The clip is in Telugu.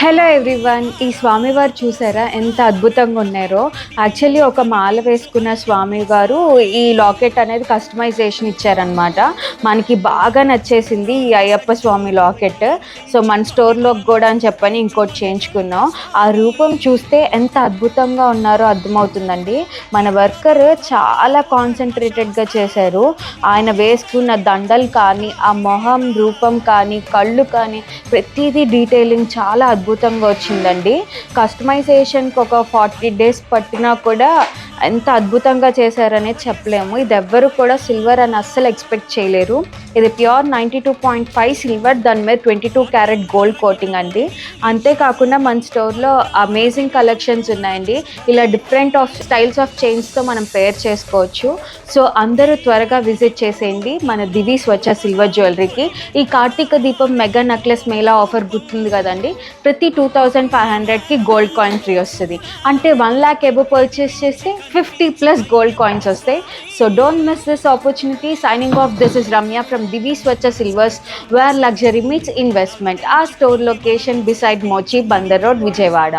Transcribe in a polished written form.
Hello everyone. ఈ స్వామివారు చూసారా ఎంత అద్భుతంగా ఉన్నారో. యాక్చువల్లీ ఒక మాల వేసుకున్న స్వామివారు ఈ లాకెట్ అనేది కస్టమైజేషన్ ఇచ్చారనమాట. మనకి బాగా నచ్చేసింది ఈ అయ్యప్ప స్వామి లాకెట్. సో మన స్టోర్లోకి కూడా అని చెప్పని ఇంకోటి చేయించుకున్నాం. ఆ రూపం చూస్తే ఎంత అద్భుతంగా ఉన్నారో అర్థమవుతుందండి. మన వర్కర్ చాలా కాన్సన్ట్రేటెడ్గా చేశారు. ఆయన వేసుకున్న దండలు కానీ, ఆ మొహం రూపం కానీ, కళ్ళు కానీ, ప్రతిదీ డీటెయిలింగ్ చాలా అద్భుతంగా వచ్చిందండి. కస్టమైజేషన్కి ఒక 40 days పట్టినా కూడా ఎంత అద్భుతంగా చేశారనేది చెప్పలేము. ఇది ఎవ్వరు కూడా సిల్వర్ అని అస్సలు ఎక్స్పెక్ట్ చేయలేరు. ఇది ప్యూర్ 92.5 సిల్వర్, దాని మీద 22 క్యారెట్ గోల్డ్ కోటింగ్ అండి. అంతేకాకుండా మన స్టోర్లో అమేజింగ్ కలెక్షన్స్ ఉన్నాయండి. ఇలా డిఫరెంట్ స్టైల్స్ ఆఫ్ చైన్స్తో మనం పేర్ చేసుకోవచ్చు. సో అందరూ త్వరగా విజిట్ చేసేయండి మన దివి స్వచ్ఛ సిల్వర్ జ్యువెలరీకి. ఈ కార్తీక దీపం మెగా నెక్లెస్ మేళా ఆఫర్ గుర్తుంది కదండి. ప్రతి 2500కి గోల్డ్ కాయిన్ ఫ్రీ వస్తుంది. అంటే 1 lakh ఎబో పర్చేస్ చేస్తే 50+ గోల్డ్ కాయిన్స్ వస్తాయి. So don't miss this opportunity. Signing off, this is Ramya from Divi Swachha Silvers, where luxury meets investment. ఆ స్టోర్ లొకేషన్ బిసైడ్ మోచి, బందర్ రోడ్, విజయవాడ.